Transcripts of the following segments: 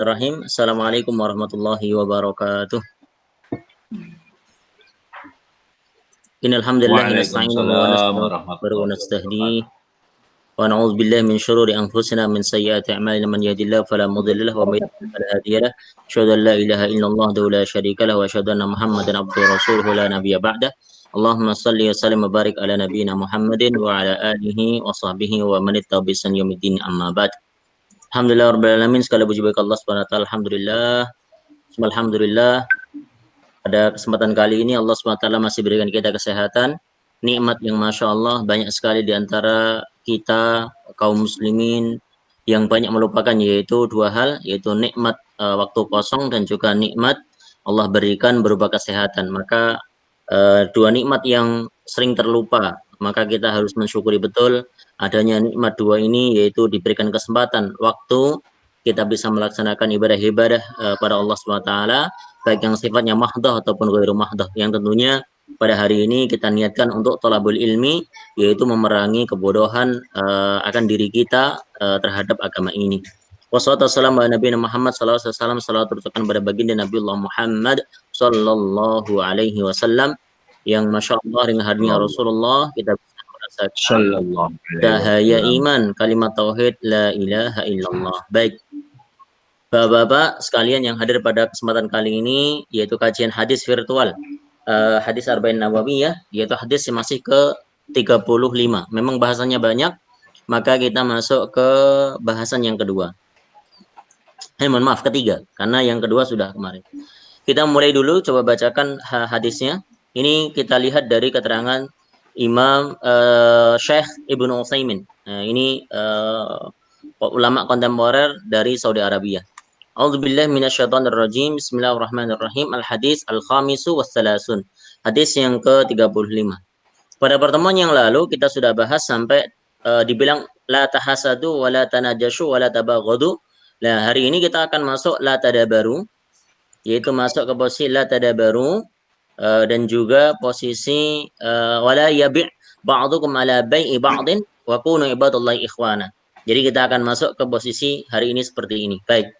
Bismillahirrahmanirrahim. Assalamualaikum warahmatullahi wabarakatuh. Innal hamdalillah nasta'inuhu wa Waalaikumsalam nastaghfiruhu wa warahmatullahi nastahdihi wabarakatuh. wa na'udzu billahi min syururi anfusina min sayyiati a'malina man yahdihillahu fala mudilla lahu wa may yudlil fala hadiya lahu. Asyhadu an la ilaha illallah wahdahu la syarika lahu wa asyhadu anna Muhammadan abduhu wa rasuluhu la nabiyya ba'dah. Allahumma shalli wa sallim wa barik ala nabiyyina Muhammadin wa ala alihi wa sahbihi wa man ittaba'a bi ihsan yaumiddin amma ba'd. Alhamdulillah rabbil alamin, segala puji bagi Allah Subhanahu wa taala. Alhamdulillah. Pada kesempatan kali ini Allah SWT masih berikan kita kesehatan, nikmat yang Masya Allah banyak sekali di antara kita kaum muslimin yang banyak melupakan, yaitu dua hal, yaitu nikmat waktu kosong dan juga nikmat Allah berikan berupa kesehatan. Maka dua nikmat yang sering terlupa, maka kita harus mensyukuri betul adanya nikmat dua ini, yaitu diberikan kesempatan waktu kita bisa melaksanakan ibadah-ibadah pada Allah SWT, baik yang sifatnya mahdoh ataupun ghairu mahdoh, yang tentunya pada hari ini kita niatkan untuk thalabul ilmi, yaitu memerangi kebodohan akan diri kita terhadap agama ini. Wassalatu wassalamu ala nabiyina Muhammad sallallahu alaihi wasallam, salawat terutama pada baginda Nabiullah Muhammad sallallahu alaihi wasallam, yang Masya Allah dengan hadirnya Rasulullah kita bisa merasakan Sallallahu alaihi cahaya wasallam. iman, kalimat tauhid la ilaha illallah. Baik, Bapak-bapak sekalian yang hadir pada kesempatan kali ini, yaitu kajian hadis virtual, hadis Arba'in Nawawiyah, yaitu hadis yang masih ke 35. Memang bahasanya banyak, maka kita masuk ke bahasan yang kedua. Mohon maaf, ketiga, karena yang kedua sudah kemarin. Kita mulai dulu, coba bacakan hadisnya. Ini kita lihat dari keterangan Imam Syekh Ibnu Utsaimin. Ini ulama kontemporer dari Saudi Arabia. A'udzubillahi minasyaitonirrajim. Bismillahirrahmanirrahim. Al-hadis al-khamisu wassalasun. Hadis yang ke-35. Pada pertemuan yang lalu kita sudah bahas sampai dibilang la tahasadu wa la tanajashu wa la tabaghadu. Nah, hari ini kita akan masuk la tadabaru, yaitu masuk ke posisi la tadabaru dan juga posisi wala yabi' ba'dukum ala bai'i ba'din wa kunu ibadallahi ikhwana. Jadi kita akan masuk ke posisi hari ini seperti ini. Baik.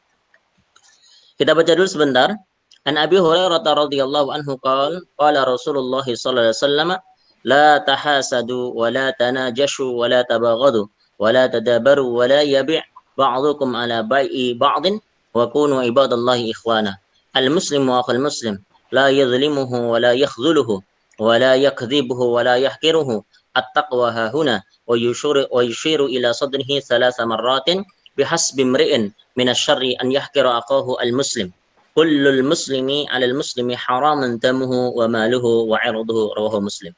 Kita baca dulu sebentar. An Abi Hurairah radhiyallahu anhu qala Rasulullah sallallahu alaihi wasallam la tahasadu wa la tanajashu wa la tabaghadu wa la tadabaru wa la yabi' ba'dukum ala bai'i ba'din wa kunu ibadallahi ikhwana. Al-muslimu akhul muslim la yadhlimuhu wa la yakhdhuluhu wa la yakdhibuhu wa la yahqiruhu. At-taqwa hahuna wa yushiru ila sadrihi thalatha marratin bihasbi imri'in minasyarri an yahqira aqahu al-muslim. Kullul muslimi 'alal muslimi haramun damuhu wa maluhu wa 'irduhu, rawahu Muslim.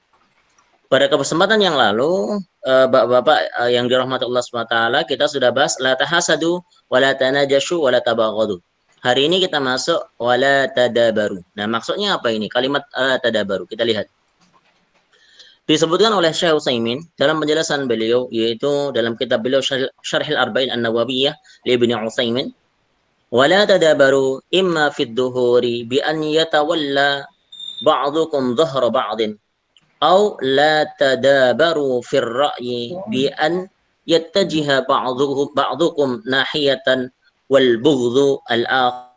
Pada kesempatan yang lalu, Bapak-bapak yang dirahmati Allah SWT, kita sudah bahas la tahasadu wa la tanajashu wa la tabaghadu. Hari ini kita masuk wa la tadabaru. Nah, maksudnya apa ini? Kalimat la tadabaru. Kita lihat. Disebutkan oleh Syekh Utsaimin dalam penjelasan beliau, yaitu dalam kitab beliau Syarhil Arba'in An-Nawawiyah li Ibnu Utsaimin, wala tadabaru imma fid duhuri bi an yatawalla ba'dukum dhahra ba'din aw la tadabaru fir ra'yi bi an yattajiha ba'dukum nahiyatan wal bughdhu al-akhar.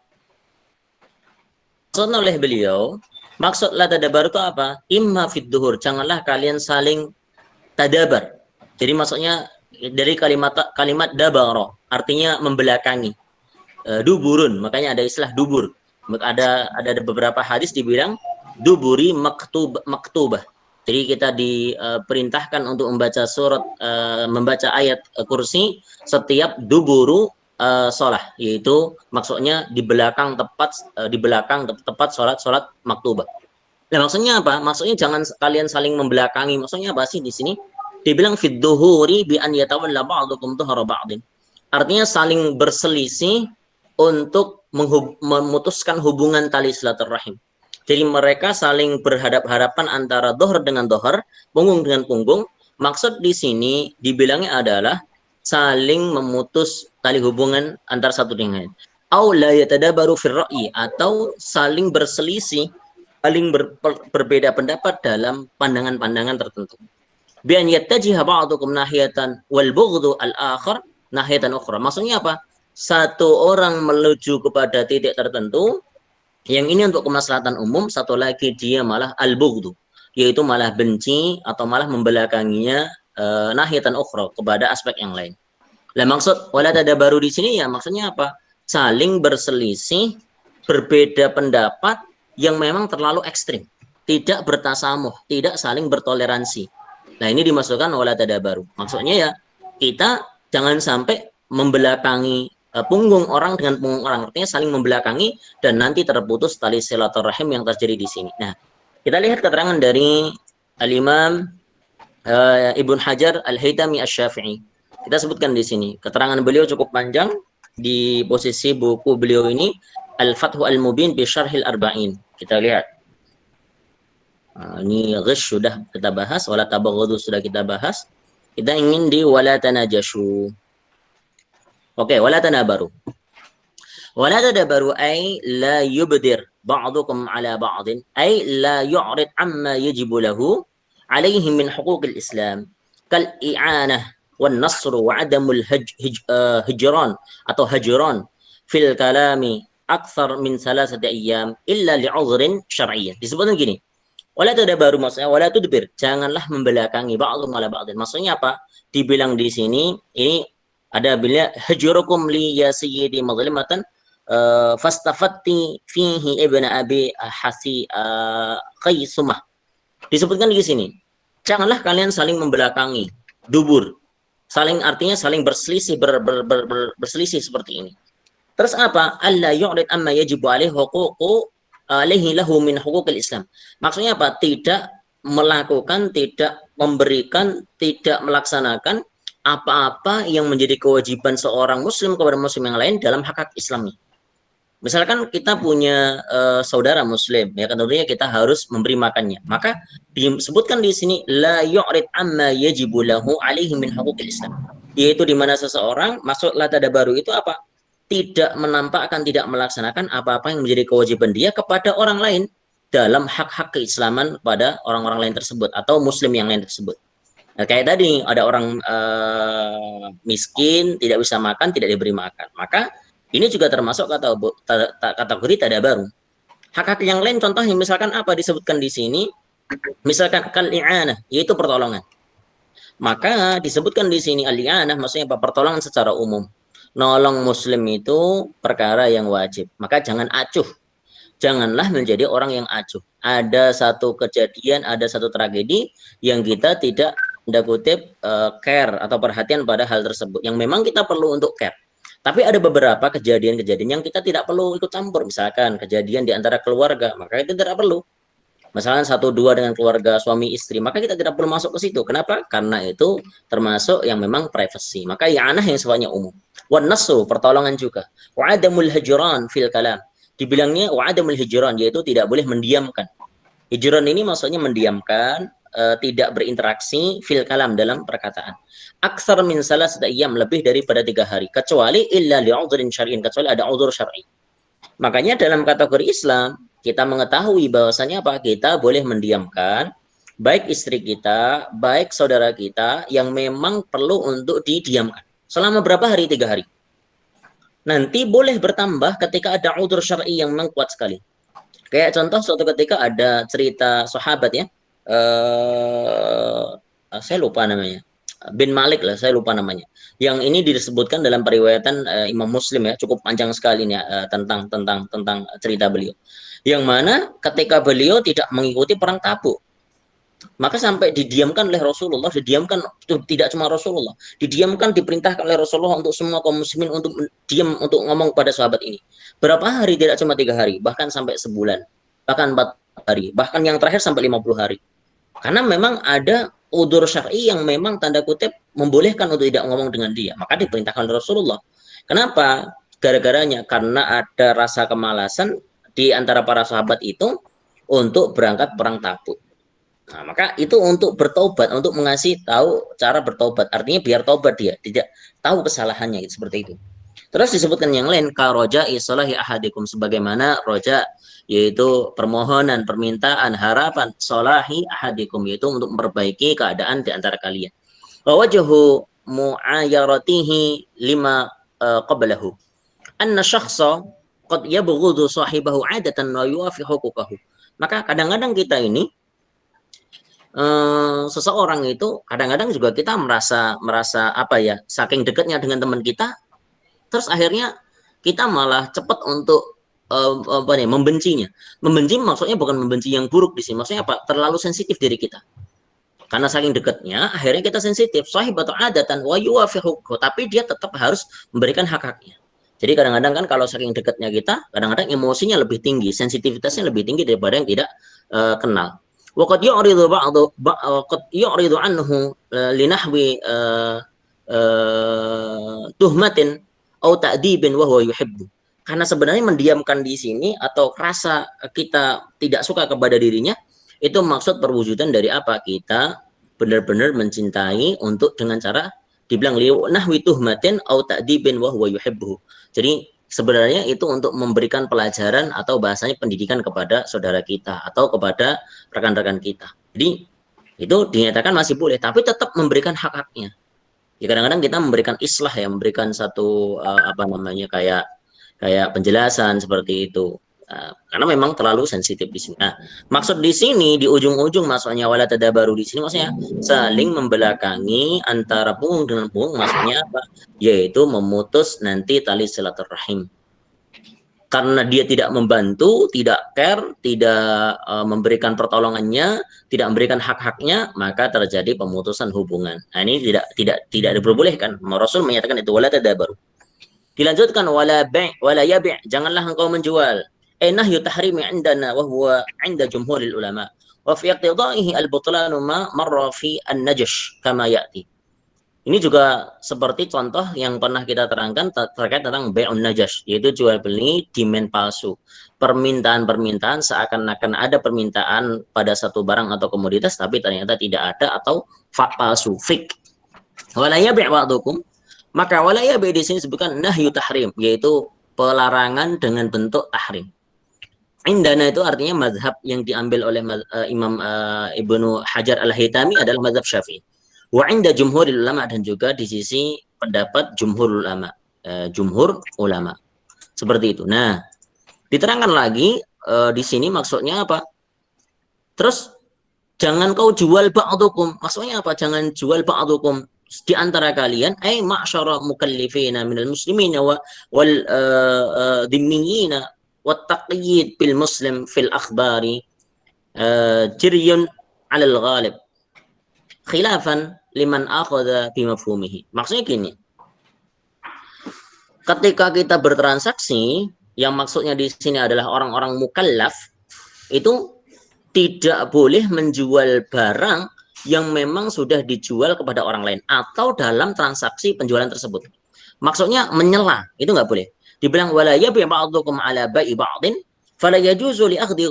Maksud oleh beliau, maksud la tadabar itu apa? Imma fid duhur, janganlah kalian saling tadabar. Jadi maksudnya dari kalimat dabaro, artinya membelakangi. Duburun, makanya ada istilah dubur. Ada beberapa hadis dibilang duburi maktubah. Jadi kita diperintahkan untuk membaca surat, membaca ayat kursi setiap duburu sholat, yaitu maksudnya di belakang tepat sholat maktubah. Nah, maksudnya apa? Maksudnya jangan kalian saling membelakangi. Maksudnya apa sih di sini? Dibilang fid duhuri bi an yatawalla ba'dukum dhuhra ba'din. Artinya saling berselisih untuk memutuskan hubungan tali silaturahim. Jadi mereka saling berhadap-hadapan antara dohar dengan dohar, punggung dengan punggung. Maksud di sini dibilangnya adalah saling memutus tali hubungan antara satu dengan lain. Au la yatadabaru fir ra'yi, atau saling berselisih, saling berbeda pendapat dalam pandangan-pandangan tertentu. Bi an yattajiha ba'dukum nahiyatan wal bughdhu al-akhar nahiyatan ukhra. Maksudnya apa? satu orang menuju kepada titik tertentu, yang ini untuk kemaslahatan umum, satu lagi dia malah al-bughdu, yaitu malah benci atau malah membelakanginya nahiyatan ukhra, kepada aspek yang lain. Lah maksud wala tadabaru di sini ya maksudnya apa? Saling berselisih, berbeda pendapat yang memang terlalu ekstrim, tidak bertasamuh, tidak saling bertoleransi. Nah, ini dimasukkan wala tadabaru. Maksudnya ya kita jangan sampai membelakangi punggung orang dengan punggung orang, artinya saling membelakangi dan nanti terputus tali silaturahim yang terjadi di sini. Nah, kita lihat keterangan dari Al-Imam Ibn Hajar Al-Haytami Asy-Syafi'i. Kita sebutkan di sini. Keterangan beliau cukup panjang di posisi buku beliau ini Al-Fathu Al-Mubin bi Syarhil Arba'in. Kita lihat. Ini ghish sudah kita bahas, wala tabaghadu sudah kita bahas. Kita ingin di wala tanajashu. Oke, wala tanabaru. Wala tadabaru ay la yubdir ba'dukum ala ba'din ay la yu'rid amma yajibu lahu alaihim min huquqil Islam kal i'anah wan nasru wa adamul hijran atau hajran fil kalami akthar min salasati ayyam illa li'udhrin syar'iyyin. Disebutkan gini. Wala tadabaru maksudnya wala tudbir, janganlah membelakangi ba'dhum ala ba'din. Maksudnya apa? Dibilang di sini ini ada bila hajurukum li ya sayyidi mazlimatan fastafatti fihi ibn abi hasi qaisumah. Disebutkan di sini, janganlah kalian saling membelakangi, dubur. Saling artinya saling berselisih berselisih seperti ini. Terus apa? Alla yu'rid amma yajibu alaihi huququ alaihi lahu min huquqil Islam. Maksudnya apa? Tidak melakukan, tidak memberikan, tidak melaksanakan apa-apa yang menjadi kewajiban seorang muslim kepada muslim yang lain dalam hak-hak Islamnya. Misalkan kita punya saudara muslim, ya tentunya kita harus memberi makannya. Maka disebutkan di sini la yu'rid amma yajibu lahu alaihi min huquqil Islam. Yaitu di mana seseorang masuk la tadabaru itu apa? Tidak menampakkan, tidak melaksanakan apa-apa yang menjadi kewajiban dia kepada orang lain dalam hak-hak keislaman pada orang-orang lain tersebut atau muslim yang lain tersebut. Nah, kayak tadi ada orang miskin, tidak bisa makan, tidak diberi makan. Maka ini juga termasuk kategori tadabaru. Hak-hak yang lain contohnya misalkan apa disebutkan di sini? Misalkan kal-i'anah, yaitu pertolongan. Maka disebutkan di sini al-i'anah maksudnya apa? Pertolongan secara umum. Nolong muslim itu perkara yang wajib. Maka jangan acuh. Janganlah menjadi orang yang acuh. Ada satu kejadian, ada satu tragedi yang kita tidak kutip care atau perhatian pada hal tersebut. Yang memang kita perlu untuk care. Tapi ada beberapa kejadian-kejadian yang kita tidak perlu ikut campur. Misalkan kejadian di antara keluarga, maka itu tidak perlu. Misalkan 1-2 dengan keluarga suami istri, maka kita tidak perlu masuk ke situ. Kenapa? Karena itu termasuk yang memang privacy. Maka i'anah yang sifatnya umum. Wan nasru, pertolongan juga. Wa adamul hijran fil kalam. Dibilangnya wa adamul hijran, yaitu tidak boleh mendiamkan. Hijran ini maksudnya mendiamkan, tidak berinteraksi fil kalam dalam perkataan. Aksar min salasati ayyam, lebih daripada 3 hari, kecuali illa li'udhrin syar'in, kecuali ada udhur syar'i. Makanya dalam kategori Islam kita mengetahui bahwasanya apa? Kita boleh mendiamkan baik istri kita, baik saudara kita yang memang perlu untuk didiamkan. Selama berapa hari? 3 hari. Nanti boleh bertambah ketika ada udhur syar'i yang memang kuat sekali. Kayak contoh suatu ketika ada cerita sahabat ya. Saya lupa namanya. Bin Malik lah, saya lupa namanya. Yang ini disebutkan dalam periwayatan Imam Muslim ya, cukup panjang sekali nih tentang cerita beliau. Yang mana ketika beliau tidak mengikuti perang Tabuk, maka sampai didiamkan oleh Rasulullah, didiamkan tidak cuma Rasulullah, didiamkan, diperintahkan oleh Rasulullah untuk semua kaum muslimin untuk diam, untuk ngomong pada sahabat ini. Berapa hari? Tidak cuma 3 hari, bahkan sampai sebulan, bahkan 4 hari, bahkan yang terakhir sampai 50 hari. Karena memang ada udzur syar'i yang memang tanda kutip membolehkan untuk tidak ngomong dengan dia. Maka diperintahkan oleh Rasulullah. Kenapa? Gara-garanya karena ada rasa kemalasan di antara para sahabat itu untuk berangkat perang Tabuk. Nah, maka itu untuk bertobat, untuk mengasih tahu cara bertobat. Artinya biar tobat dia, tidak tahu kesalahannya, gitu, seperti itu. Terus disebutkan yang lain, karoja isolahi ahadikum, sebagaimana roja, yaitu permohonan, permintaan, harapan, solahi ahadikum, yaitu untuk memperbaiki keadaan di antara kalian. Wajhu mu'ayaratihi lima qablahu. anna syakhsa qad yabghudhu sahibahu 'adatan wa yuwafi huquqahu. Maka kadang-kadang kita ini seseorang itu kadang-kadang juga kita merasa apa ya, saking dekatnya dengan teman kita, terus akhirnya kita malah cepat untuk apa nih, membencinya. Membenci maksudnya bukan membenci yang buruk di sini, maksudnya apa? Terlalu sensitif diri kita. Karena saking dekatnya, akhirnya kita sensitif. Sahibatu adatan wa yuwafiqu, tapi dia tetap harus memberikan hak-haknya. Jadi kadang-kadang kan kalau saking dekatnya kita, kadang-kadang emosinya lebih tinggi, sensitivitasnya lebih tinggi daripada yang tidak kenal. Waqad yu'ridu ba'du qad yu'ridu anhu linahwi tuhmatin au ta'dibin wa huwa yuhibbu. Karena sebenarnya mendiamkan di sini atau rasa kita tidak suka kepada dirinya itu maksud perwujudan dari apa? Kita benar-benar mencintai untuk dengan cara dibilang nahwi tuhmatin au ta'dibin wa huwa yuhibbu. Jadi sebenarnya itu untuk memberikan pelajaran atau bahasanya pendidikan kepada saudara kita atau kepada rekan-rekan kita. Jadi itu dinyatakan masih boleh, tapi tetap memberikan hak-haknya. Ya kadang-kadang kita memberikan islah ya, memberikan satu apa namanya kayak penjelasan seperti itu. Karena memang terlalu sensitif di sini. Nah, maksud di sini di ujung-ujung maksudnya wala tadabaru di sini maksudnya saling membelakangi antara punggung dengan punggung, maksudnya apa? Yaitu memutus nanti tali silaturahim. Karena dia tidak membantu, tidak care, tidak memberikan pertolongannya, tidak memberikan hak-haknya, maka terjadi pemutusan hubungan. Nah, ini tidak diperbolehkan. Rasul menyatakan itu wala tadabaru. Dilanjutkan wala yabi', janganlah engkau menjual. Nahyu tahrimi 'indana wa huwa 'inda jumhuril ulama. Wa fi iqtidaihi al-butlanu ma marra fi an-najash kama ya'ti. Ini juga seperti contoh yang pernah kita terangkan terkait tentang bai'un najash, yaitu jual beli demand palsu. Permintaan-permintaan seakan-akan ada permintaan pada satu barang atau komoditas tapi ternyata tidak ada atau palsu, fake. Wala yabi' ba'dukum, maka wala yabi' di sini disebutkan nahyu tahrim, yaitu pelarangan dengan bentuk tahrim. Indana itu artinya mazhab yang diambil oleh Imam Ibnu Hajar Al-Haytami adalah mazhab Syafi'i. Wa inda jumhuril ulama, dan juga di sisi pendapat jumhur ulama. Jumhur ulama. Seperti itu. Nah, diterangkan lagi di sini maksudnya apa? Terus jangan kau jual ba'dukum. Maksudnya apa? Jangan jual ba'dukum di antara kalian, ay ma'syara mukallifina minal muslimina wal dhimmiyina wat taqyid bil muslim fil akhbari jiryun 'alal ghalib khilafan liman akhadha bimafhumihi. Maksudnya gini, ketika kita bertransaksi, yang maksudnya di sini adalah orang-orang mukallaf, itu tidak boleh menjual barang yang memang sudah dijual kepada orang lain atau dalam transaksi penjualan tersebut. Maksudnya menyela, itu nggak boleh. Dibilang wala yabi' ba'dukum ala bai'i ba'din fala yajuzu li akhdhi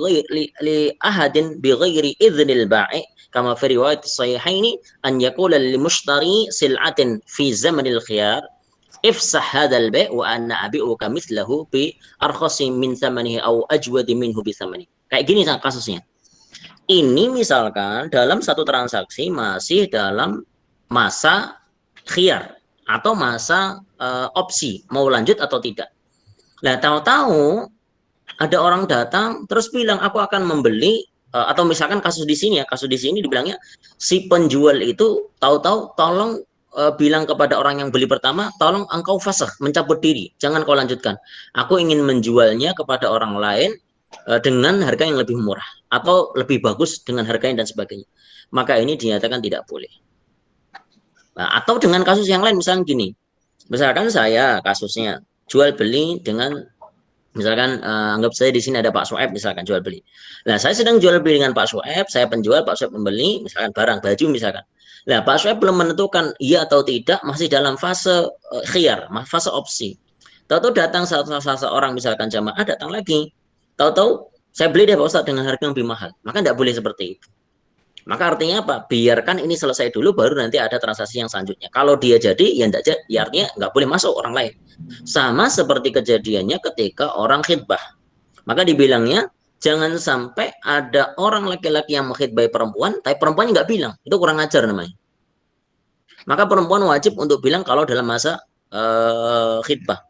li ahadin bi ghairi idznil ba'i kama fi riwayat sahihaini an yaqula lil mushtari sil'atin fi zamanil khiyar ifsah hadzal bai' wa anna abi'uka mithlahu bi arkhasi min thamanihi aw ajwadi minhu bi thamanihi. Kayak gini kasusnya. Ini misalkan dalam satu transaksi masih dalam masa khiyar atau masa opsi mau lanjut atau tidak. Nah, tahu-tahu ada orang datang terus bilang aku akan membeli atau misalkan kasus di sini ya, kasus di sini dibilangnya si penjual itu tahu-tahu tolong bilang kepada orang yang beli pertama, tolong engkau fasakh, mencabut diri, jangan kau lanjutkan. Aku ingin menjualnya kepada orang lain dengan harga yang lebih murah atau lebih bagus dengan harganya dan sebagainya. Maka ini dinyatakan tidak boleh. Nah, atau dengan kasus yang lain misalnya gini. Misalkan saya kasusnya jual beli dengan misalkan anggap saya di sini ada Pak Soeb misalkan jual beli. Nah, saya sedang jual beli dengan Pak Soeb, saya penjual, Pak Soeb membeli misalkan barang baju misalkan. Nah, Pak Soeb belum menentukan iya atau tidak, masih dalam fase khiyar, fase opsi. Tahu-tahu datang seorang misalkan jamaah datang lagi. Tahu-tahu saya beli deh Pak Ustadz dengan harga yang lebih mahal. Maka tidak boleh seperti itu. Maka artinya apa? Biarkan ini selesai dulu, baru nanti ada transaksi yang selanjutnya. Kalau dia jadi, ya enggak jadi, ya artinya nggak boleh masuk orang lain. Sama seperti kejadiannya ketika orang khidbah. Maka dibilangnya, jangan sampai ada orang laki-laki yang mengkhidbai perempuan, tapi perempuannya nggak bilang. Itu kurang ajar namanya. Maka perempuan wajib untuk bilang kalau dalam masa khidbah.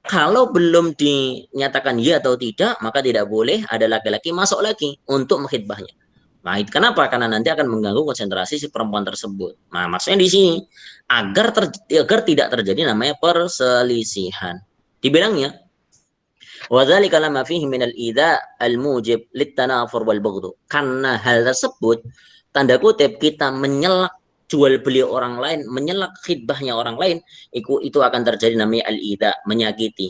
Kalau belum dinyatakan ya atau tidak, maka tidak boleh ada laki-laki masuk lagi untuk mengkhidbahnya. Nah, itu kenapa? Karena nanti akan mengganggu konsentrasi si perempuan tersebut. Nah, maksudnya di sini agar tidak terjadi namanya perselisihan. Dibilangnya wadzalika lama fihi minal idza al-mujib litanafur wal bughd. Karena hal tersebut tanda kutip kita menyelak jual beli orang lain, menyelak khidbahnya orang lain, itu akan terjadi namanya al-idza, menyakiti.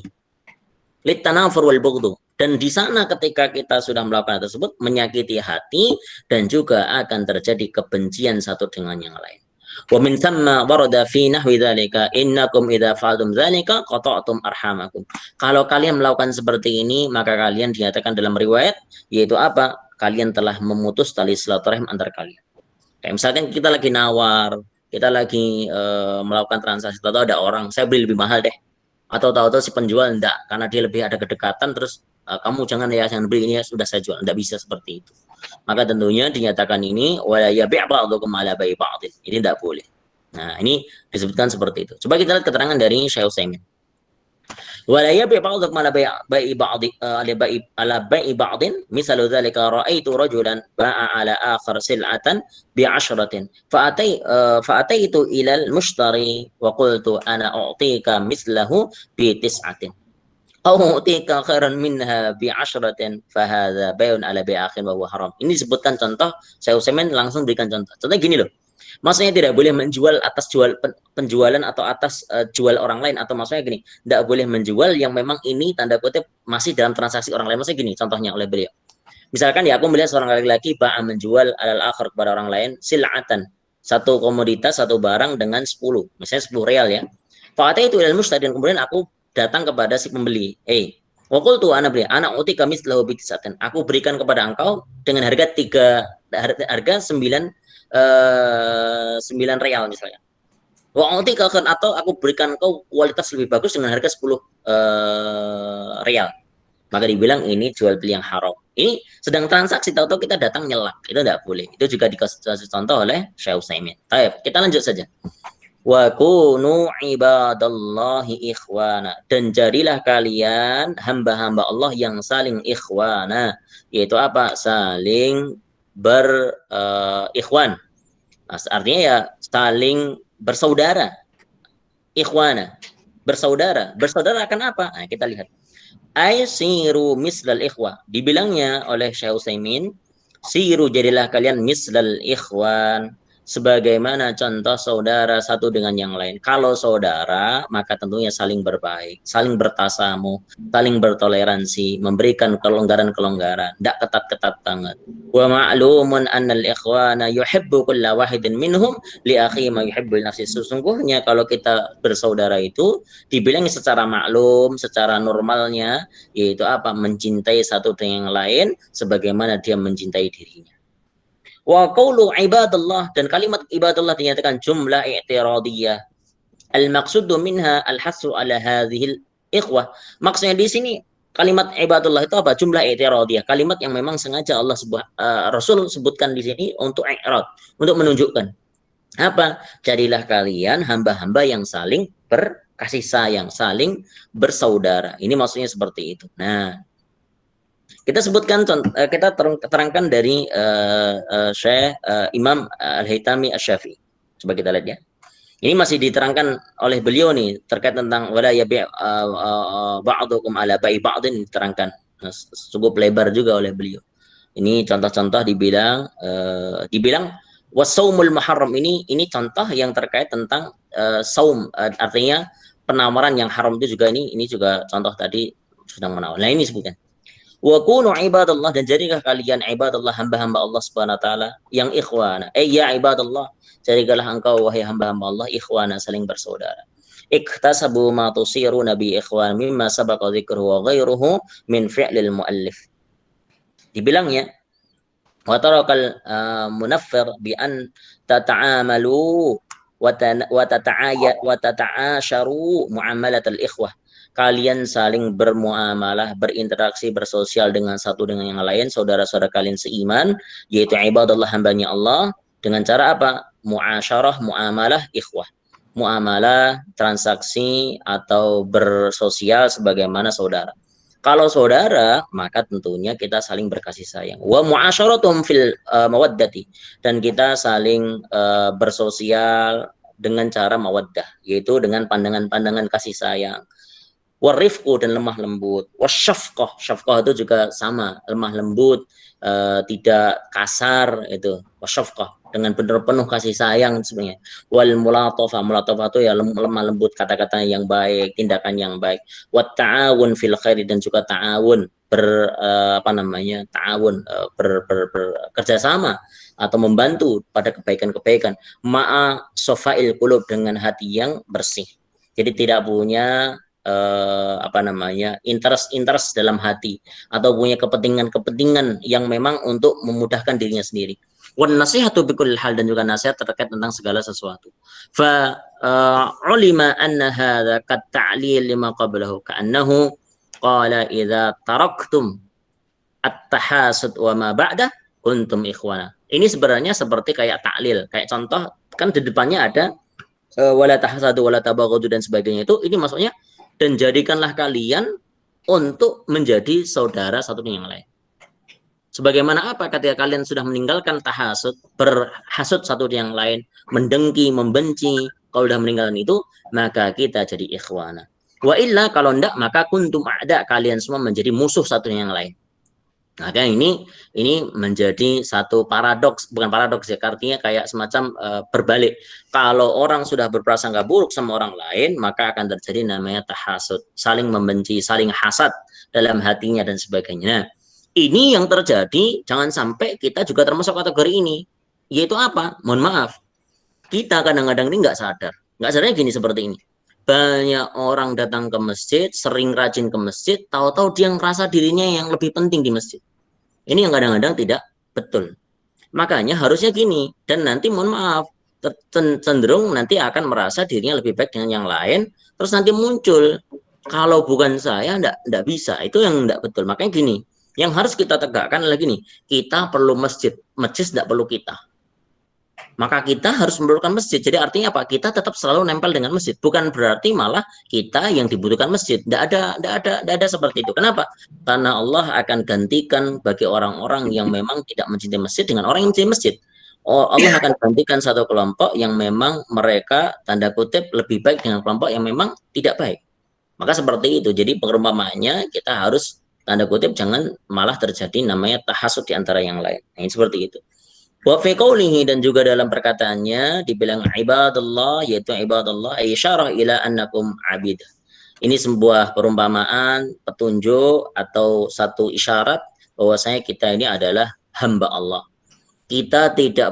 Litanafur wal bughd. Dan di sana ketika kita sudah melakukan hal tersebut menyakiti hati dan juga akan terjadi kebencian satu dengan yang lain. Wa min thamma warada fi nahwi dzalika innakum idza fa'altum dzalika qata'tum arhamakum. Kalau kalian melakukan seperti ini maka kalian dinyatakan dalam riwayat yaitu apa? Kalian telah memutus tali silaturahim antar kalian. Kayak misalkan kita lagi nawar, kita lagi melakukan transaksi atau ada orang saya beli lebih mahal deh, atau tahu-tahu si penjual enggak karena dia lebih ada kedekatan terus kamu jangan beli ini ya sudah saya jual, enggak bisa seperti itu. Maka tentunya dinyatakan ini wala yabi' ba'dukum ala bai'i ba'din, ini enggak boleh. Nah ini disebutkan seperti itu. Coba kita lihat keterangan dari Syekh Utsaimin. ولا يبيع بعضكم على بيع بعض على بيع بعض مثل ذلك رأيت رجلا باع على آخر سلعة بعشرة فأتيت إلى المشتري وقلت أنا أعطيك مثله بتسعة أو أعطيك خيرا منها بعشرة فهذا بيع على بيع آخر وهو حرام. Ini disebutkan contoh, saya Utsaimin langsung berikan contoh. Contohnya gini loh. Maksudnya tidak boleh menjual atas penjualan atau atas jual orang lain, atau maksudnya gini, tidak boleh menjual yang memang ini tanda kutip masih dalam transaksi orang lain. Maksudnya gini, contohnya oleh beliau. Misalkan ya aku melihat seorang laki-laki ba'a menjual alal akhir kepada orang lain sil'atan, satu komoditas, satu barang dengan 10, misalnya 10 real ya. Fa'ata itu ilmu dan kemudian aku datang kepada si pembeli. Wakul tuh anak beli, anak uti kami setelah hobi aku berikan kepada engkau dengan harga 9 real misalnya. Wa'uti atau aku berikan kau kualitas lebih bagus dengan harga 10 real. Maka dibilang ini jual beli yang haram. Ini sedang transaksi, tahu-tahu kita datang nyelak. Itu tidak boleh. Itu juga dikasih contoh oleh Syekh Utsaimin. Baik, kita lanjut saja. Wa kunu ibadallahi ikhwana. Dan jadilah kalian hamba-hamba Allah yang saling ikhwana. Yaitu apa? Saling berikhwan. Artinya ya saling bersaudara. Ikhwana. Bersaudara. Bersaudara akan apa? Nah, kita lihat. Siru mislal ikhwah. Dibilangnya oleh Syekh Utsaimin, siru jadilah kalian mislal ikhwan, sebagaimana contoh saudara satu dengan yang lain. Kalau saudara, maka tentunya saling berbaik, saling bertasamu, saling bertoleransi, memberikan kelonggaran-kelonggaran, tidak ketat-ketat banget. Wa ma'lumun annal ikhwana yuhibbu kulla wahidin minhum li akhi ma yuhibbu nafsi. Sesungguhnya kalau kita bersaudara itu dibilang secara maklum, secara normalnya, yaitu apa? Mencintai satu dengan yang lain sebagaimana dia mencintai dirinya. Wa qawlu ibadallah, dan kalimat ibadallah dinyatakan jumlah i'tiradiyah. Al-maqsudu minha al-hasu ala hadhil ikhwah. Maksudnya di sini kalimat ibadallah itu apa? Jumlah i'tiradiyah. Kalimat yang memang sengaja Rasul sebutkan di sini untuk i'rad, untuk menunjukkan apa? Jadilah kalian hamba-hamba yang saling berkasih sayang, saling bersaudara. Ini maksudnya seperti itu. Nah, kita sebutkan kita terangkan dari Syekh Imam Al-Haytami Asy-Syafi'i. Coba kita lihat ya. Ini masih diterangkan oleh beliau nih terkait tentang wala yabi' ba'dukum ala ba'i ba'din, diterangkan. Nah, cukup lebar juga oleh beliau. Ini contoh-contoh dibilang wasaumul muharram, ini contoh yang terkait tentang saum, artinya penawaran yang haram itu juga ini juga contoh tadi sedang menawar. Nah, ini sebutkan. Wa kunu ibadallah, dan jadilah kalian ibadallah, hamba-hamba Allah Subhanahu wa taala yang ikhwana. Ya ibadallah, jadilah engkau wahai hamba-hamba Allah ikhwana, saling bersaudara. Iktasabu ma tusiru nabi ikhwan mimma sabaqa dzikruhu wa ghairuhu min fi'lil muallif. Dibilangnya wa tarakal munaffir bi an tata'amalu wa tata'asharu muamalatal ikhwah. Kalian saling bermuamalah, berinteraksi, bersosial dengan satu dengan yang lain, saudara-saudara kalian seiman, yaitu ibadallah, hambanya Allah, dengan cara apa? Muasyarah, muamalah, ikhwah. muamalah, transaksi atau bersosial sebagaimana saudara. Kalau saudara, maka tentunya kita saling berkasih sayang. Wa muasyaratum fil mawaddati, dan kita saling bersosial dengan cara mawaddah, yaitu dengan pandangan-pandangan kasih sayang. Warifku, dan lemah lembut. Wasyafqah, syafqah itu juga sama, lemah lembut, tidak kasar itu. Wasyafqah, dengan benar penuh kasih sayang sebenarnya. Wal mulatafah, mulatafah itu ya lemah lembut, kata-kata yang baik, tindakan yang baik. Wat ta'awun fil khairi, dan juga ta'awun apa namanya, ta'awun kerjasama atau membantu pada kebaikan-kebaikan. Ma'a sofail qulub, dengan hati yang bersih. Jadi tidak punya apa namanya, interest dalam hati, atau punya kepentingan-kepentingan yang memang untuk memudahkan dirinya sendiri. Wan nasihatu bikul hal, dan juga nasihat terkait tentang segala sesuatu. Fa ulima anna hadza kat ta'lil lima qablahu, ka'annahu qala idza taraktum at-tahasud wa ma ba'da kuntum ikhwana. Ini sebenarnya seperti kayak taklil, kayak contoh kan di depannya ada wala tahasadu wala tabaghadu dan sebagainya, itu ini maksudnya dan jadikanlah kalian untuk menjadi saudara satu dengan yang lain. Sebagaimana apa ketika kalian sudah meninggalkan tahasud, berhasud satu dengan yang lain, mendengki, membenci, kalau sudah meninggalkan itu, maka kita jadi ikhwana. Wa illa, kalau enggak, maka kuntum ada, kalian semua menjadi musuh satu dengan yang lain. Maka ini menjadi satu paradoks, bukan paradoks ya, artinya kayak semacam berbalik. Kalau orang sudah berprasangka buruk sama orang lain, maka akan terjadi namanya tahasud, saling membenci, saling hasad dalam hatinya dan sebagainya. Nah, ini yang terjadi, jangan sampai kita juga termasuk kategori ini. Yaitu apa? Mohon maaf, kita kadang-kadang ini nggak sadar. Nggak sadarnya gini, seperti ini. Banyak orang datang ke masjid, sering rajin ke masjid, tahu-tahu dia ngerasa dirinya yang lebih penting di masjid. Ini yang kadang-kadang tidak betul. Makanya harusnya gini, dan nanti mohon maaf, cenderung nanti akan merasa dirinya lebih baik dengan yang lain, terus nanti muncul, kalau bukan saya enggak bisa, itu yang enggak betul. Makanya gini, yang harus kita tegakkan adalah gini, kita perlu masjid, masjid enggak perlu kita. Maka kita harus memerlukan masjid. Jadi artinya apa? Kita tetap selalu nempel dengan masjid. Bukan berarti malah kita yang dibutuhkan masjid. Tidak ada seperti itu. Kenapa? Karena Allah akan gantikan bagi orang-orang yang memang tidak mencintai masjid dengan orang yang mencintai masjid. Oh, Allah akan gantikan satu kelompok yang memang mereka tanda kutip lebih baik dengan kelompok yang memang tidak baik. Maka seperti itu. Jadi perumpamaannya kita harus tanda kutip jangan malah terjadi namanya tahasud di antara yang lain. Nah, ini seperti itu. Wa fi qawlihi, dan juga dalam perkataannya dibilang ibadallah, yaitu ibadallah isyarah ila annakum abid. Ini sebuah perumpamaan, petunjuk atau satu isyarat bahwasanya kita ini adalah hamba Allah. Kita tidak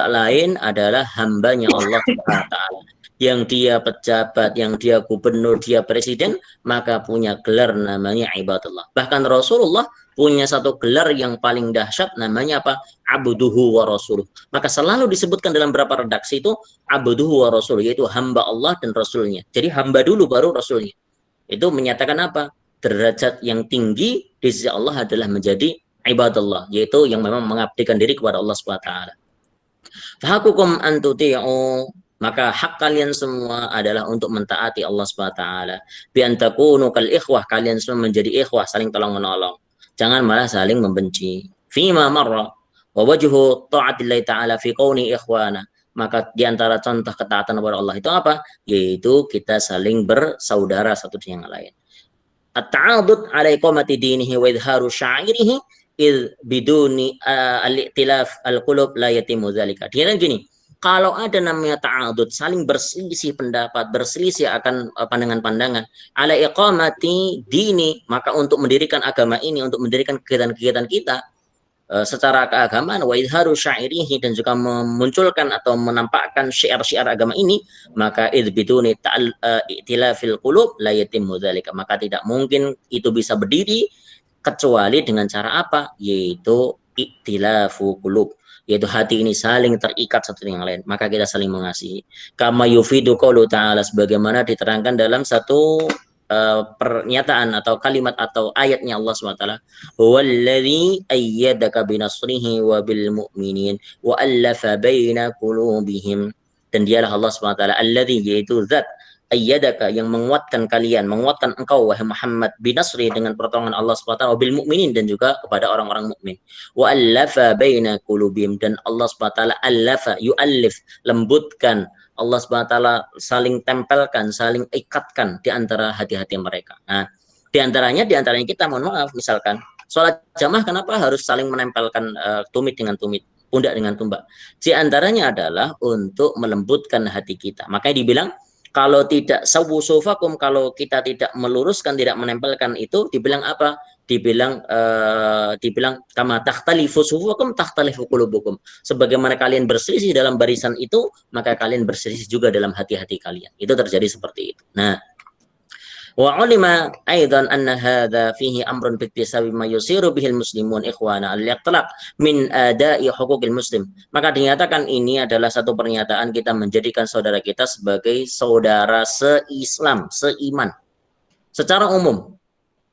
lain adalah hambanya Allah Subhanahu wa taala. Yang dia pejabat, yang dia gubernur, dia presiden, maka punya gelar namanya ibadallah. Bahkan Rasulullah punya satu gelar yang paling dahsyat, namanya apa? Abduhu wa rasuluh. Maka selalu disebutkan dalam beberapa redaksi itu abduhu wa rasuluh, yaitu hamba Allah dan rasulnya. Jadi hamba dulu baru rasulnya. Itu menyatakan apa? Derajat yang tinggi di sisi Allah adalah menjadi ibadallah, yaitu yang memang mengabdikan diri kepada Allah Subhanahu wa taala. Fahakukum antuti'u, maka hak kalian semua adalah untuk mentaati Allah Subhanahu wa taala. Bi antakunu kal ikhwah, kalian semua menjadi ikhwah, saling tolong menolong. Jangan malah saling membenci. Fima marra wa wajhu ta'atillahi ta'ala fi qauni ikhwana. Maka di antara contoh ketaatan kepada Allah itu apa? Yaitu kita saling bersaudara satu dengan yang lain. At-ta'adud ala iqamati dinihi wa idharu syairihi biduni al-iktilaf al-qulub la yatimu dzalika. Dia gini, kalau ada namanya ta'adud, saling berselisih pendapat, berselisih akan pandangan-pandangan, ala iqamati dini, maka untuk mendirikan agama ini, untuk mendirikan kegiatan-kegiatan kita secara keagamaan, wa idharu syairihi, dan juga memunculkan atau menampakkan syiar-syiar agama ini, maka idbiduni ta'tilafil qulub la yatimmu dzalika, maka tidak mungkin itu bisa berdiri kecuali dengan cara apa? Yaitu iktilafu qulub, yaitu hati ini saling terikat satu dengan yang lain, maka kita saling mengasihi. Kama yufidu qaulu ta'ala, sebagaimana diterangkan dalam satu pernyataan atau kalimat atau ayatnya Allah SWT. Huwallazi ayyadaka binasrihi wa bil mu'minin wa allafa baina qulubihim. dan dialah Allah Subhanahu wa taala alladzi, yaitu zat ayyadaka, yang menguatkan kalian, menguatkan engkau wahai Muhammad, binasri, dengan pertolongan Allah Subhanahu wa taala, bil mukminin, dan juga kepada orang-orang mukmin. Wa allafa baina qulubihim, dan Allah Subhanahu wa taala allafa, yu'allif, lembutkan, Allah Subhanahu wa taala saling tempelkan, saling ikatkan di antara hati-hati mereka. Nah, di antaranya kita, mohon maaf, misalkan sholat jamaah, kenapa harus saling menempelkan tumit dengan tumit, pundak dengan tumbak? Di antaranya adalah untuk melembutkan hati kita. Makanya dibilang, kalau tidak sawu sufakum, kalau kita tidak meluruskan, tidak menempelkan itu, dibilang apa? Dibilang kama takhtalifu sufukum takhtalifu qulubukum. Sebagaimana kalian berselisih dalam barisan itu, maka kalian berselisih juga dalam hati-hati kalian. Itu terjadi seperti itu. Nah, wa ulima aidan anna hadza fihi amrun bittisawi ma yusiru bihil muslimun ikhwana al-iqtlaq min ada'i huquqil muslim. Maka dinyatakan ini adalah satu pernyataan kita menjadikan saudara kita sebagai saudara se-Islam, seiman secara umum.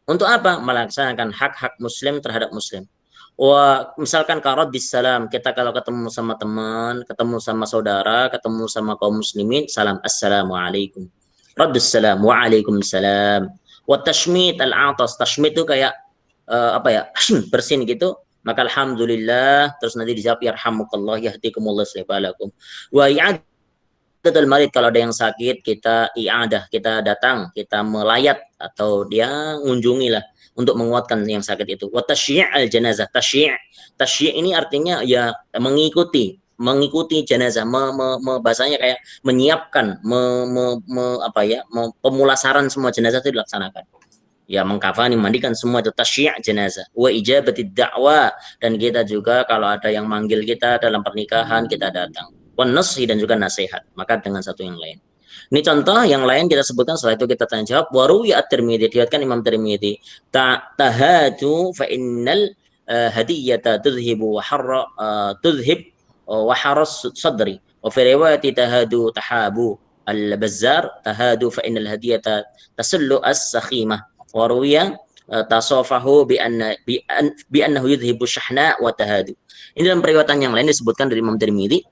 Untuk apa? Melaksanakan hak-hak muslim terhadap muslim. Wah, misalkan karoddis salam, kita kalau ketemu sama teman, ketemu sama saudara, ketemu sama kaum muslimin, salam assalamualaikum. Raddus salam, waalaikumsalam. Wa tashmit al-atas, tashmit itu kayak apa ya, bersin gitu. Maka alhamdulillah, terus nanti dijawab yarhamukallah, yahdikumullah, salibalakum. Wa i'adatul marid, kalau ada yang sakit, kita i'adah, kita datang, kita melayat, atau dia ngunjungi lah, untuk menguatkan yang sakit itu. Wa tasyi' al-janazah, tasyi' ini artinya ya mengikuti jenazah, bahasanya kayak menyiapkan, apa ya, pemulasaran semua jenazah itu dilaksanakan. Ya, mengkafani, mandikan semua itu tasyi' jenazah. Wa ijabatid da'wa, dan kita juga kalau ada yang manggil kita dalam pernikahan, kita datang. Wan nasihi, dan juga nasihat, maka dengan satu yang lain. Ini contoh yang lain kita sebutkan, setelah itu kita tanya jawab. Waruwi at-Tirmidzi, diriwayatkan Imam Tirmidzi, tahadu fa innal hadiyata tudhibu wa harra tudhib wa haras sadri. Wa fi riwayati tahadu tahabu. Al-Bazzar, tahadu fa innal hadiyata tasullu as-sakhimah. Waruwiya tasafahu bi annahu yudhibu syahna wa tahadu. Ini dalam periwayatan yang lain disebutkan dari Imam Tirmidzi,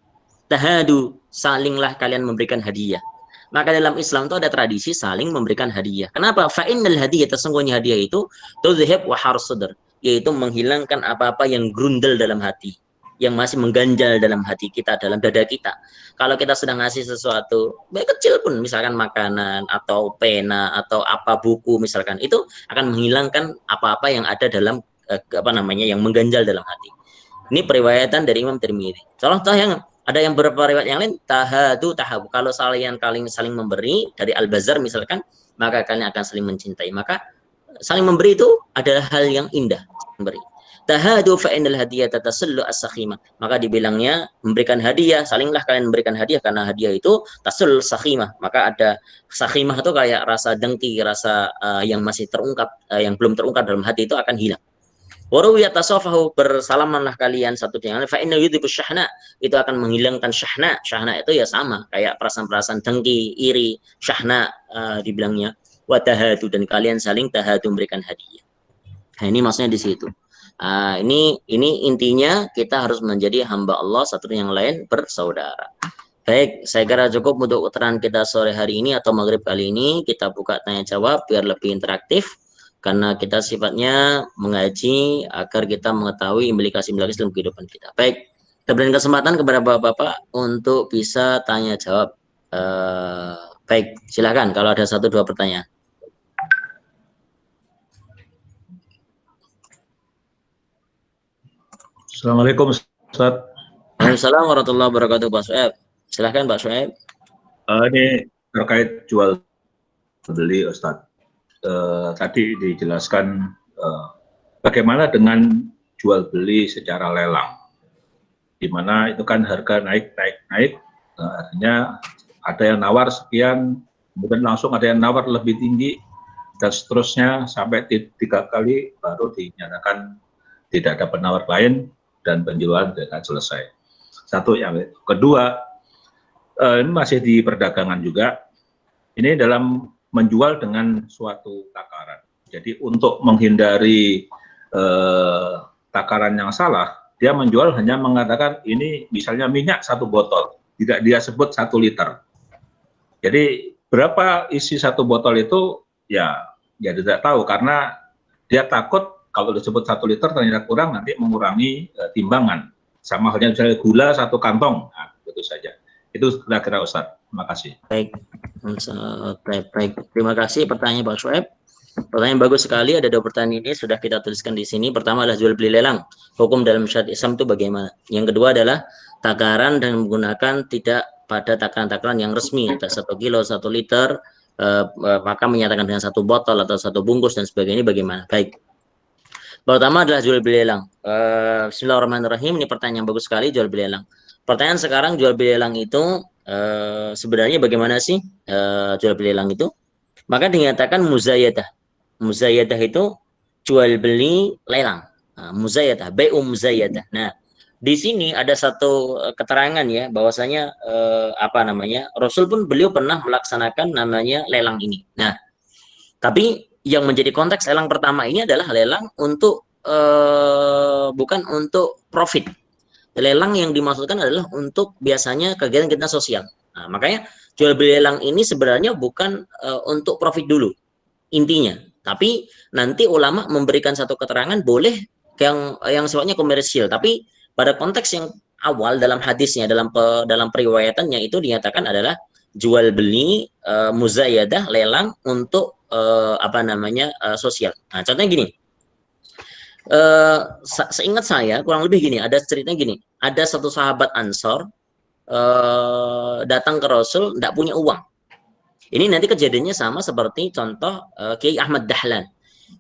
tahadu, salinglah kalian memberikan hadiah. Maka dalam Islam itu ada tradisi saling memberikan hadiah. Kenapa? Fa'innal hadiah, sesungguhnya hadiah itu tudhib wa harsadr, yaitu menghilangkan apa-apa yang grundel dalam hati, yang masih mengganjal dalam hati kita, dalam dada kita. Kalau kita sedang ngasih sesuatu, baik kecil pun, misalkan makanan, atau pena, atau apa, buku misalkan, itu akan menghilangkan apa-apa yang ada dalam, apa namanya, yang mengganjal dalam hati. Ini periwayatan dari Imam Tirmidzi. Contoh yang ada yang beberapa riwayat yang lain, tahadu tahabu, kalau saling memberi, dari Al-Bazzar misalkan, maka kalian akan saling mencintai. Maka saling memberi itu adalah hal yang indah, memberi. Tahadu fa innal hadiyata tasullu as-sakhimah, maka dibilangnya memberikan hadiah, salinglah kalian memberikan hadiah, karena hadiah itu tasul sakhimah. Maka ada sakhimah itu kayak rasa dengki, rasa yang masih terungkap, yang belum terungkap dalam hati itu akan hilang. Waruwiyat tasafahu, bersalamanlah kalian satu dengan lain, fa inna yudhibu syahna, itu akan menghilangkan syahna. Syahna itu ya sama kayak perasaan-perasaan dengki, iri, syahna dibilangnya. Wa tahadu, dan kalian saling tahadu, memberikan hadiah. Nah, ini maksudnya di situ. Ini intinya kita harus menjadi hamba Allah satu yang lain bersaudara. Baik, saya kira cukup untuk keterangan kita sore hari ini atau maghrib kali ini. Kita buka tanya jawab biar lebih interaktif, karena kita sifatnya mengaji agar kita mengetahui implikasi-implikasi dalam kehidupan kita. Baik, kita berikan kesempatan kepada bapak-bapak untuk bisa tanya jawab. Baik, silakan kalau ada 1-2 pertanyaan. Assalamualaikum Ustaz. Waalaikumsalam warahmatullahi wabarakatuh, Pak Suhaib. Silahkan Pak Suhaib. Ini terkait jual beli Ustaz. Tadi dijelaskan bagaimana dengan jual beli secara lelang, di mana itu kan harga naik, artinya ada yang nawar sekian, kemudian langsung ada yang nawar lebih tinggi, dan seterusnya sampai 3 kali baru dinyatakan tidak ada penawar lain dan penjualan tidak selesai. Satu. Yang kedua, ini masih di perdagangan juga, ini dalam menjual dengan suatu takaran. Jadi untuk menghindari takaran yang salah, dia menjual hanya mengatakan ini misalnya minyak 1 botol, tidak dia sebut 1 liter. Jadi berapa isi 1 botol itu ya tidak tahu, karena dia takut kalau disebut 1 liter ternyata kurang, nanti mengurangi timbangan. Sama halnya misalnya gula 1 kantong, nah, itu saja. Itu kira-kira Ustaz. Terima kasih. Baik. Baik. Terima kasih pertanyaan Pak Shoaib. Pertanyaan bagus sekali. Ada 2 pertanyaan ini sudah kita tuliskan di sini. Pertama adalah jual beli lelang. Hukum dalam syariat Islam itu bagaimana? Yang kedua adalah takaran dan menggunakan tidak pada takaran-takaran yang resmi. Ada 1 kilo, 1 liter, maka menyatakan dengan 1 botol atau 1 bungkus dan sebagainya bagaimana? Baik. Pertama adalah jual beli lelang. Bismillahirrahmanirrahim. Ini pertanyaan bagus sekali, jual beli lelang. Pertanyaan sekarang, jual beli lelang itu sebenarnya bagaimana sih jual beli lelang itu? Maka dinyatakan muzayadah. Muzayadah itu jual beli lelang. Nah, muzayadah, bai'u muzayadah. Nah, di sini ada satu keterangan ya, bahwasanya apa namanya, Rasul pun beliau pernah melaksanakan namanya lelang ini. Nah, tapi yang menjadi konteks lelang pertama ini adalah lelang untuk bukan untuk profit. Lelang yang dimaksudkan adalah untuk biasanya kegiatan sosial. Nah, makanya jual beli lelang ini sebenarnya bukan untuk profit dulu intinya, tapi nanti ulama memberikan satu keterangan boleh yang sifatnya komersial, tapi pada konteks yang awal dalam hadisnya, dalam periwayatannya itu dinyatakan adalah jual beli muzayadah, lelang untuk apa namanya sosial. Nah, contohnya gini, seingat saya kurang lebih gini, ada ceritanya gini, ada satu sahabat Ansor datang ke Rasul tidak punya uang. Ini nanti kejadiannya sama seperti contoh Kiai Ahmad Dahlan.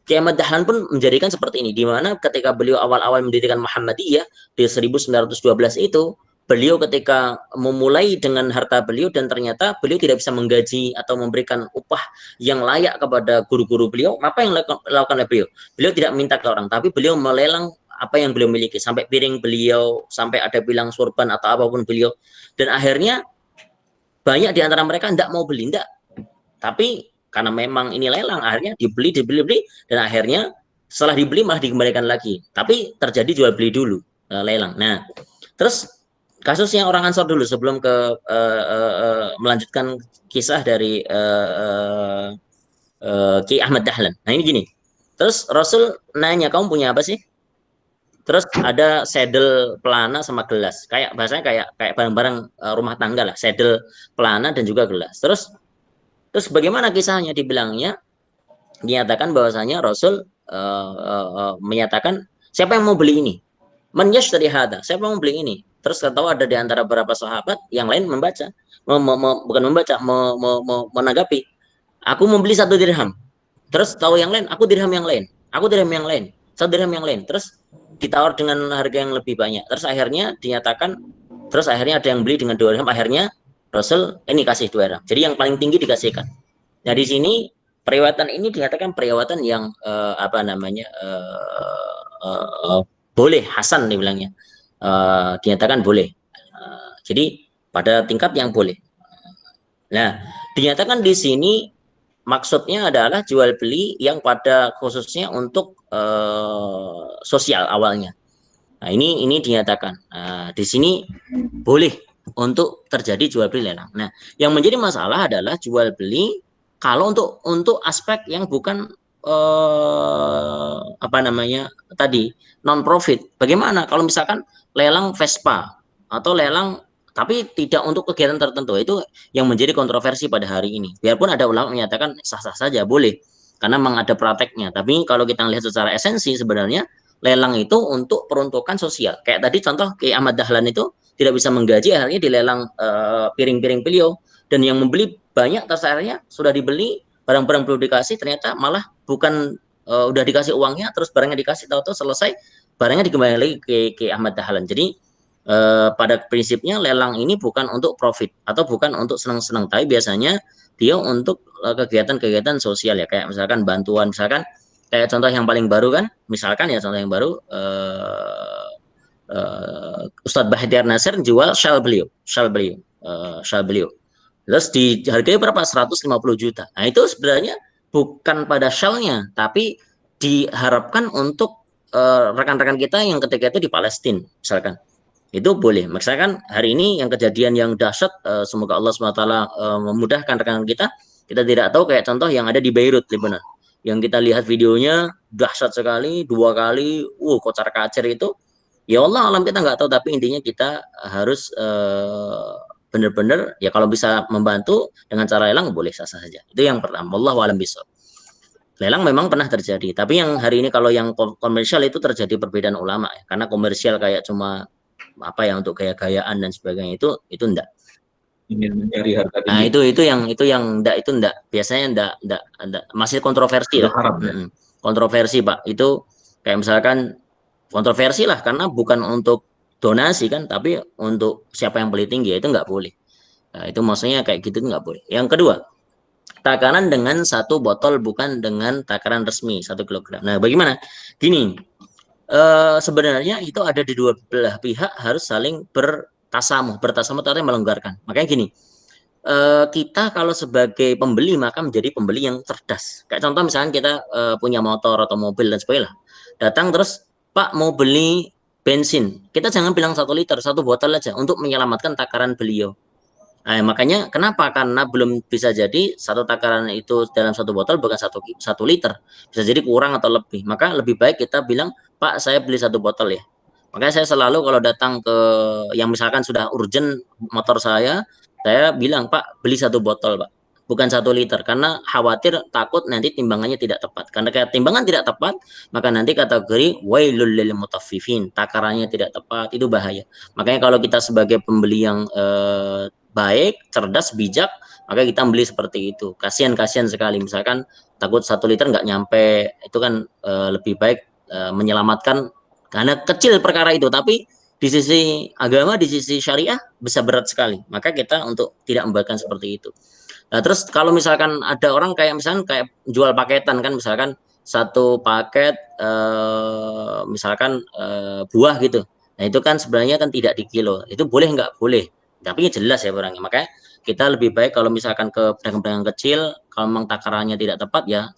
Kiai Ahmad Dahlan pun menjadikan seperti ini, di mana ketika beliau awal-awal mendirikan Muhammadiyah di 1912 itu, beliau ketika memulai dengan harta beliau dan ternyata beliau tidak bisa menggaji atau memberikan upah yang layak kepada guru-guru beliau, apa yang dilakukan oleh beliau? Beliau tidak minta ke orang, tapi beliau melelang apa yang beliau miliki, sampai piring beliau, sampai ada bilang surban atau apapun beliau, dan akhirnya banyak di antara mereka tidak mau beli, tidak. Tapi karena memang ini lelang, akhirnya dibeli, dan akhirnya setelah dibeli malah dikembalikan lagi. Tapi terjadi jual beli dulu, lelang. Nah, terus kasusnya orang Ansor dulu sebelum ke melanjutkan kisah dari Ki Ahmad Dahlan. Nah, ini gini. Terus Rasul nanya, kamu punya apa sih? Terus ada sedel pelana sama gelas. Kayak bahasanya kayak barang-barang rumah tangga lah, sedel pelana dan juga gelas. Terus bagaimana kisahnya? Dibilangnya, dinyatakan bahwasanya Rasul menyatakan, siapa yang mau beli ini? Man yashtari hada, siapa yang mau beli ini? Terus tahu ada di antara beberapa sahabat yang lain membaca, bukan membaca, menanggapi, aku membeli 1 dirham. Terus tahu yang lain, aku dirham yang lain, aku dirham yang lain, 1 dirham yang lain. Terus ditawar dengan harga yang lebih banyak. Terus akhirnya dinyatakan, terus akhirnya ada yang beli dengan 2 dirham. Akhirnya Rasul ini kasih 2 dirham. Jadi yang paling tinggi dikasihkan. Nah, di sini periwatan ini dinyatakan periwatan yang apa namanya boleh, hasan dibilangnya, dinyatakan boleh. Jadi pada tingkat yang boleh. Nah, dinyatakan di sini maksudnya adalah jual beli yang pada khususnya untuk sosial awalnya. Nah, ini dinyatakan di sini boleh untuk terjadi jual beli lelang. Nah, yang menjadi masalah adalah jual beli kalau untuk aspek yang bukan apa namanya tadi, non profit. Bagaimana kalau misalkan lelang Vespa atau lelang tapi tidak untuk kegiatan tertentu, itu yang menjadi kontroversi pada hari ini. Biarpun ada ulama menyatakan sah-sah saja, boleh, karena memang ada prakteknya. Tapi kalau kita lihat secara esensi, sebenarnya lelang itu untuk peruntukan sosial. Kayak tadi contoh Kiai Ahmad Dahlan itu tidak bisa menggaji, akhirnya dilelang piring-piring beliau, dan yang membeli banyak, terus akhirnya sudah dibeli, barang-barang belum dikasih, ternyata malah bukan udah dikasih uangnya, terus barangnya dikasih, tahu-tahu selesai barangnya dikembalikan lagi ke Ahmad Dahlan. Jadi pada prinsipnya lelang ini bukan untuk profit atau bukan untuk senang-senang, tapi biasanya dia untuk kegiatan-kegiatan sosial ya, kayak misalkan bantuan, misalkan kayak contoh yang paling baru kan, misalkan ya contoh yang baru Ustadz Bahtiar Nasir jual shal beliau, terus dihargai berapa? 150 juta. Nah, itu sebenarnya bukan pada shalnya, tapi diharapkan untuk rekan-rekan kita yang ketika itu di Palestina misalkan, Itu boleh. Misalkan hari ini yang kejadian yang dahsyat, semoga Allah SWT memudahkan rekan kita. Kita tidak tahu kayak contoh yang ada di Beirut, Lebanon. Yang kita lihat videonya dahsyat sekali, 2 kali, kocar-kacir itu. Ya Allah, alam kita nggak tahu, tapi intinya kita harus benar-benar ya kalau bisa membantu dengan cara lelang boleh sah-sah saja. Itu yang pertama. Wallahu a'lam bishawab. Lelang memang pernah terjadi, tapi yang hari ini kalau yang komersial itu terjadi perbedaan ulama ya. Karena komersial kayak cuma apa ya untuk gaya-gayaan dan sebagainya itu enggak. Ingin mencari harga Nah, tinggi. itu yang enggak biasanya enggak masih kontroversi Itu lah. haram ya. Kontroversi, Pak. Itu kayak misalkan kontroversi lah karena bukan untuk donasi kan, tapi untuk siapa yang beli tinggi itu enggak boleh. Nah, itu maksudnya kayak gitu enggak boleh. Yang kedua, takaran dengan 1 botol bukan dengan takaran resmi 1 kilogram. Nah, bagaimana? Gini, sebenarnya itu ada di dua belah pihak harus saling bertasamuh itu artinya melonggarkan. Makanya gini, kita kalau sebagai pembeli maka menjadi pembeli yang cerdas. Kayak contoh misalnya kita punya motor atau mobil dan sebagainya, datang terus Pak mau beli bensin, kita jangan bilang 1 liter, 1 botol aja untuk menyelamatkan takaran beliau. Nah, makanya kenapa? Karena belum bisa jadi 1 takaran itu dalam 1 botol bukan satu liter, bisa jadi kurang atau lebih. Maka lebih baik kita bilang, Pak, saya beli 1 botol ya. Makanya saya selalu kalau datang ke yang misalkan sudah urgent motor saya bilang, Pak, beli 1 botol, Pak. Bukan 1 liter, karena khawatir takut nanti timbangannya tidak tepat. Karena kayak timbangan tidak tepat, maka nanti kategori wailul lil mutaffifin, takarannya tidak tepat, itu bahaya. Makanya kalau kita sebagai pembeli yang baik, cerdas, bijak, maka kita beli seperti itu. Kasihan sekali, misalkan takut 1 liter nggak nyampe, itu kan lebih baik menyelamatkan, karena kecil perkara itu, tapi di sisi agama, di sisi syariah bisa berat sekali. Maka kita untuk tidak membuatkan seperti itu. Nah, terus kalau misalkan ada orang kayak misalkan kayak jual paketan kan, misalkan 1 paket misalkan buah gitu. Nah, itu kan sebenarnya kan tidak di kilo. Itu boleh nggak? Boleh. Tapi jelas ya orangnya. Makanya kita lebih baik kalau misalkan ke pedagang-pedagang kecil, kalau memang takarannya tidak tepat ya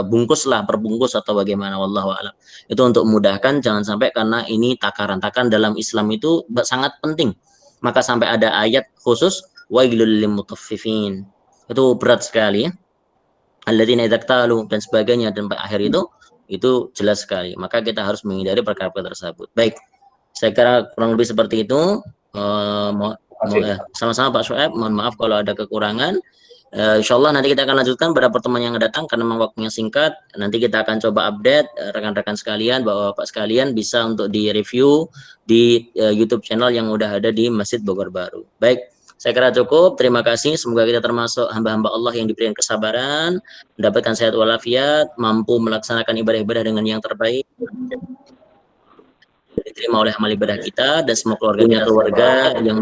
bungkuslah, perbungkus atau bagaimana, wallahu a'lam. Itu untuk memudahkan, jangan sampai karena ini takaran dalam Islam itu sangat penting. Maka sampai ada ayat khusus wailul lil mutaffifin. Itu berat sekali ya. Alladzina idza iktalu dan sebagainya dan akhir itu jelas sekali. Maka kita harus menghindari perkara-perkara tersebut. Baik. Saya kira kurang lebih seperti itu. Sama-sama Pak Syuaib, mohon maaf kalau ada kekurangan. Insya Allah nanti kita akan lanjutkan pada pertemuan yang datang karena memang waktunya singkat. Nanti kita akan coba update rekan-rekan sekalian, bapak-bapak sekalian bisa untuk di-review di YouTube channel yang udah ada di Masjid Bogor Baru. Baik, saya kira cukup. Terima kasih. Semoga kita termasuk hamba-hamba Allah yang diberikan kesabaran, mendapatkan sehat walafiat, mampu melaksanakan ibadah-ibadah dengan yang terbaik, diterima oleh amal ibadah kita, dan semua keluarga kita keluarga yang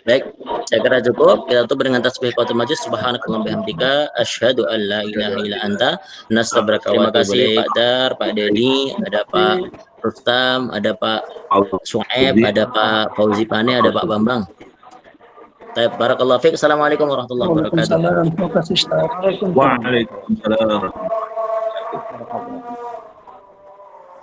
baik, saya kira cukup. Kita tutup dengan tasbih qatul majlis. Subhanakallahumma bihamdika asyhadu an la ilaha illa anta nastaghfiruka wa atubu ilaik. Pak Dar, Pak Dedi, ada Pak Rustam, ada Pak Syuaib, ada Pak Fauzi Pane, ada Pak Bambang. Barakallahu fiik. Assalamualaikum warahmatullahi wabarakatuh. Waalaikumsalam. Terima kasih, Ustaz. Waalaikumsalam.